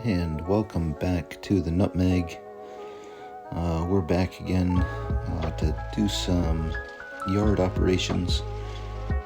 And welcome back to the Nutmeg. We're back again to do some yard operations,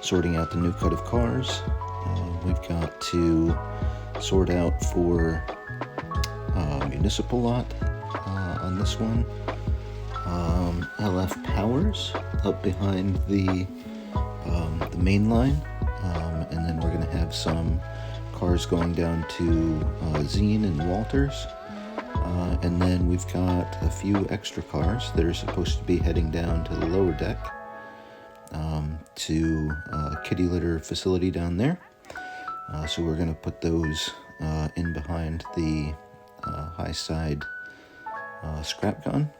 sorting out the new cut of cars. We've got to sort out for municipal lot on this one. LF Powers up behind the main line, and then we're going to have some cars going down to Zine and Walters, and then we've got a few extra cars that are supposed to be heading down to the lower deck to kitty litter facility down there. So we're going to put those in behind the high side scrap gun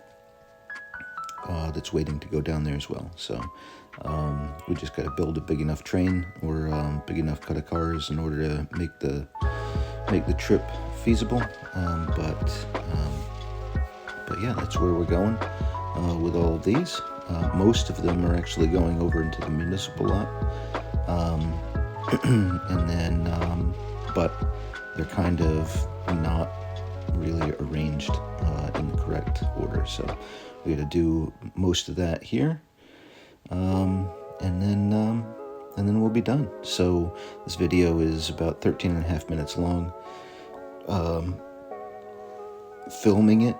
that's waiting to go down there as well. So we just got to build a big enough train or big enough cut of cars in order to make the trip feasible. But yeah, that's where we're going with all of these. Most of them are actually going over into the municipal lot, and then but they're kind of not really arranged in the correct order, so we got to do most of that here, and then we'll be done. So this video is about 13 and a half minutes long. Filming it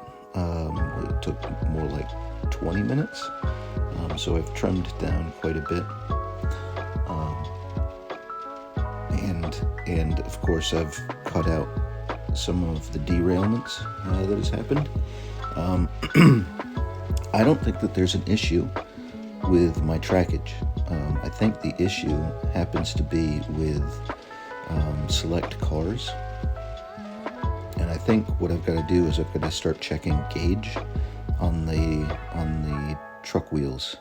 took more like 20 minutes, so I've trimmed it down quite a bit, and of course I've cut out some of the derailments that has happened. I don't think that there's an issue with my trackage. I think the issue happens to be with select cars. And I think what I've got to do is I've got to start checking gauge on the truck wheels.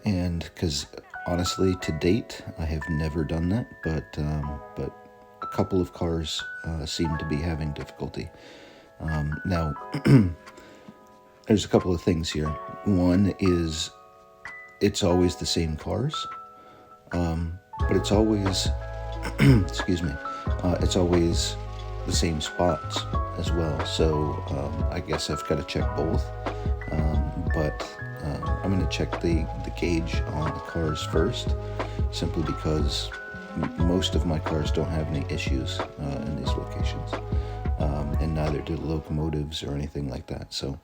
And because honestly, to date, I have never done that, but a couple of cars seem to be having difficulty. Now, there's a couple of things here. One is it's always the same cars, but it's always, excuse me, it's always the same spots as well. So I guess I've got to check both, but I'm going to check the gauge on the cars first, simply because most of my cars don't have any issues in these locations, and neither do the locomotives or anything like that. So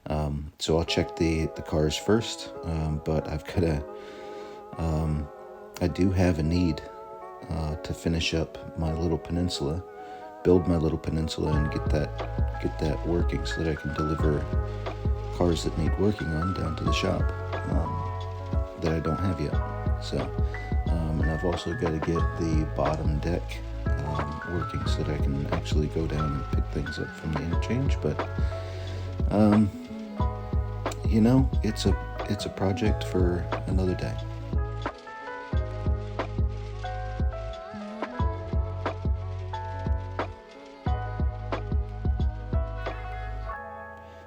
I'll check the cars first, but I've got to, I do have a need to finish up my little peninsula, build my little peninsula, and get that working so that I can deliver cars that need working on down to the shop that I don't have yet. So, and I've also got to get the bottom deck working so that I can actually go down and pick things up from the interchange. But you know, it's a project for another day.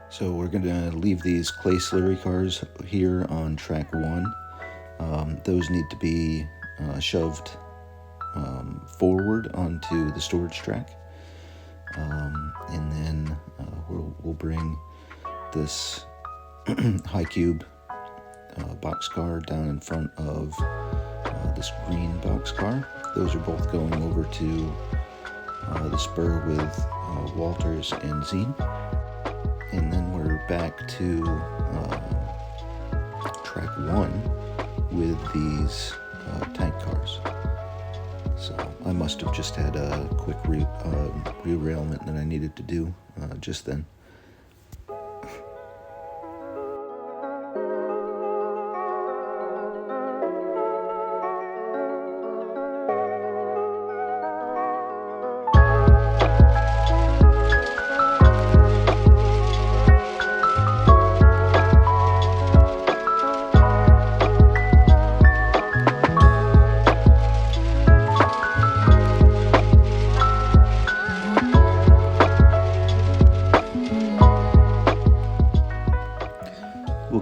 So we're going to leave these clay slurry cars here on track 1. Those need to be shoved forward onto the storage track, and then we'll bring this high cube boxcar down in front of this green boxcar. Those are both going over to the spur with Walters and Zine. And then we're back to track 1 with these tank cars. So I must have just had a quick derailment that I needed to do just then.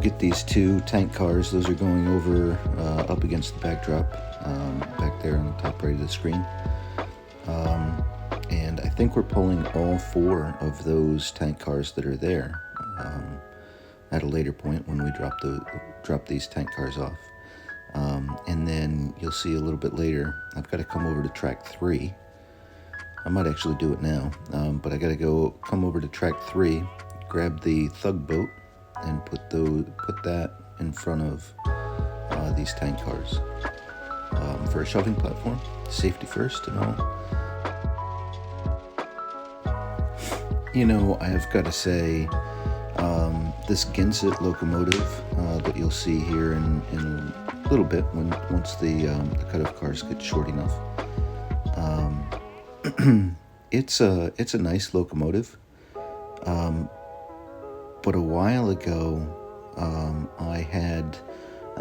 Get these 2 tank cars. Those are going over up against the backdrop back there on the top right of the screen, And I think we're pulling all 4 of those tank cars that are there at a later point when we drop these tank cars off. And then you'll see a little bit later, I've got to come over to track 3. I might actually do it now, but I got to come over to track 3, grab the Thug boat, and put that in front of these tank cars for a shelving platform, safety first and all. You know, I've got to say, this Ginset locomotive that you'll see here in a little bit once the cutoff cars get short enough. It's a nice locomotive, but a while ago I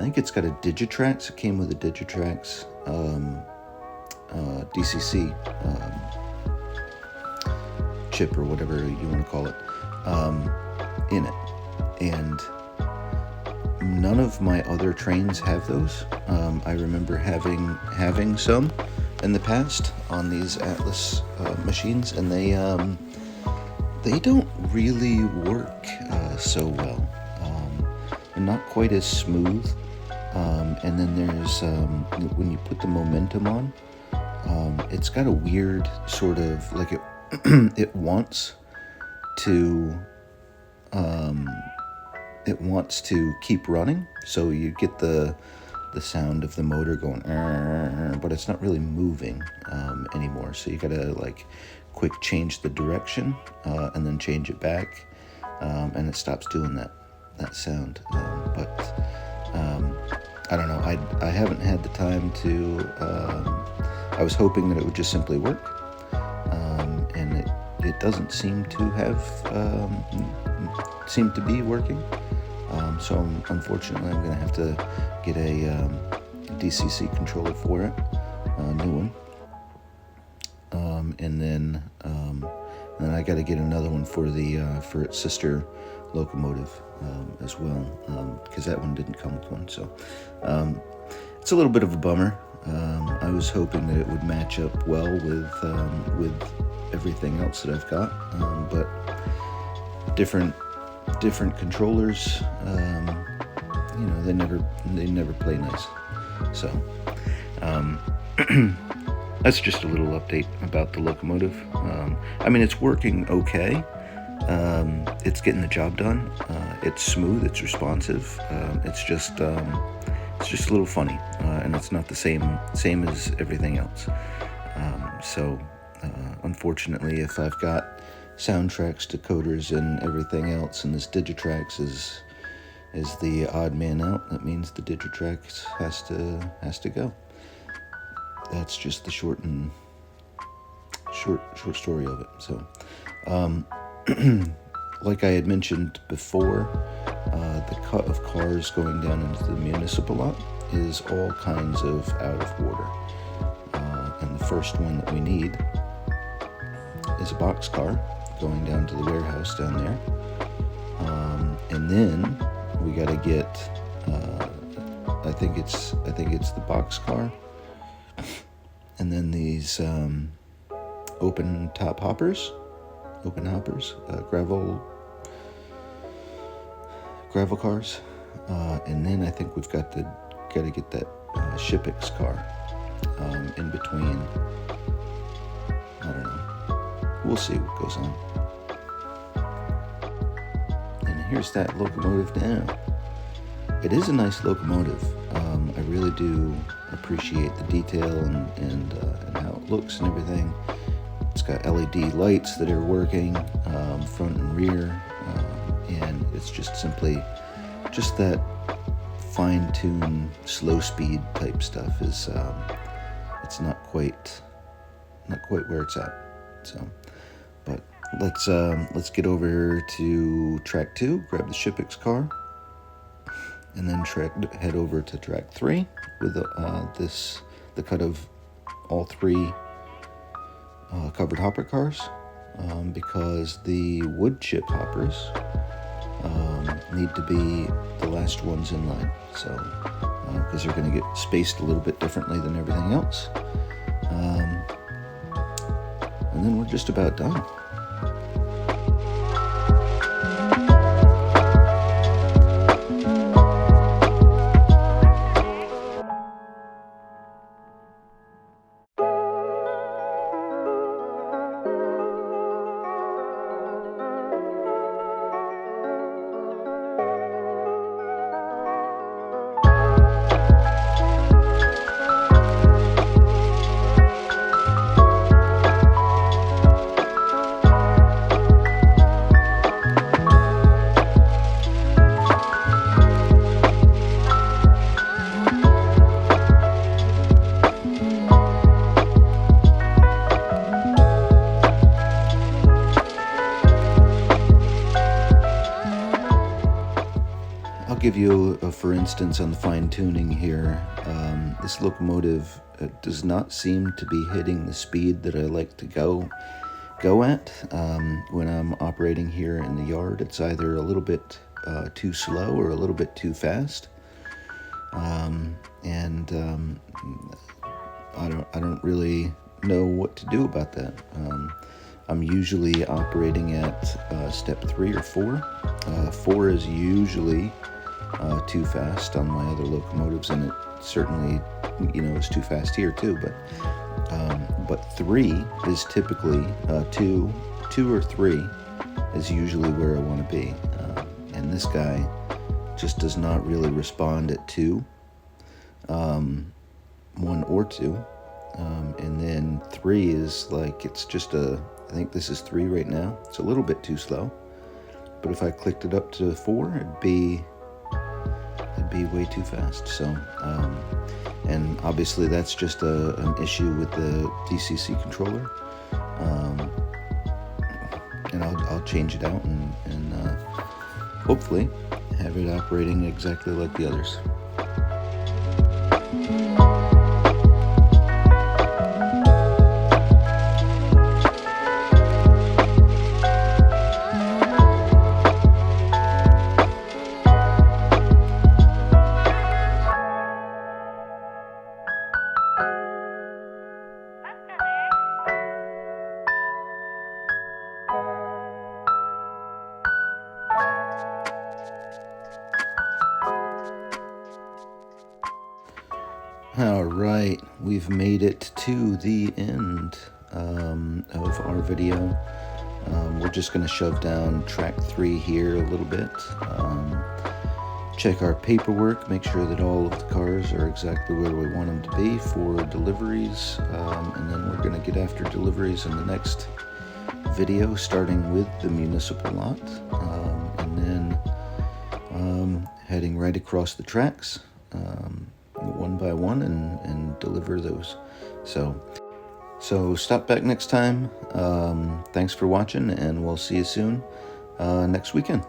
think it's got a Digitrax. It came with a Digitrax DCC chip or whatever you want to call it in it, and none of my other trains have those. I remember having some in the past on these Atlas machines, and they don't really work so well. They're not quite as smooth. And then there's when you put the momentum on, it's got a weird sort of like it wants to keep running, so you get the sound of the motor going, but it's not really moving anymore. So you gotta like quick change the direction and then change it back, and it stops doing that sound. But I don't know. I haven't had the time to. I was hoping that it would just simply work, and it doesn't seem to have seem to be working. So unfortunately, I'm going to have to get a DCC controller for it, a new one, and then I got to get another one for its sister locomotive as well, because that one didn't come with one. So it's a little bit of a bummer. I was hoping that it would match up well with everything else that I've got, but different controllers, they never play nice. So that's just a little update about the locomotive. I mean, it's working okay. It's getting the job done. It's smooth. It's responsive. It's just a little funny, and it's not the same as everything else. So unfortunately, if I've got soundtracks, decoders, and everything else, and this Digitrax is the odd man out, that means the Digitrax has to go. That's just the short story of it. So like I had mentioned before, the cut of cars going down into the municipal lot is all kinds of out of order, and the first one that we need is a boxcar going down to the warehouse down there, and then we got to get I think it's the boxcar, and then these open hoppers, gravel cars, and then I think we've got to get that Shipix car in between. I don't know. We'll see what goes on. And here's that locomotive now. It is a nice locomotive. I really do appreciate the detail and how it looks and everything. It's got LED lights that are working, front and rear, and it's just simply that fine-tuned, slow-speed type stuff is it's not quite where it's at. So, but let's get over to track 2, grab the Shipix car, and then head over to track 3 with the cut of all 3 covered hopper cars, because the wood chip hoppers need to be the last ones in line. So because they're going to get spaced a little bit differently than everything else. and then we're just about done. I'll give you a for instance on the fine-tuning here. This locomotive does not seem to be hitting the speed that I like to go at when I'm operating here in the yard. It's either a little bit too slow or a little bit too fast, and I don't really know what to do about that. I'm usually operating at step 3 or 4. 4 is usually too fast on my other locomotives, and it certainly, is too fast here too. But 3 is typically 2 or 3 is usually where I want to be, and this guy just does not really respond at 2, 1 or 2, and then 3 is like, it's just I think this is 3 right now. It's a little bit too slow, but if I clicked it up to 4, it'd be way too fast. So, and obviously that's just an issue with the DCC controller, and I'll change it out and hopefully have it operating exactly like the others. All right, we've made it to the end of our video. We're just going to shove down track 3 here a little bit, check our paperwork, make sure that all of the cars are exactly where we want them to be for deliveries, and then we're going to get after deliveries in the next video, starting with the municipal lot, and then heading right across the tracks, one by one, and deliver those. So stop back next time. Thanks for watching, and we'll see you soon next weekend.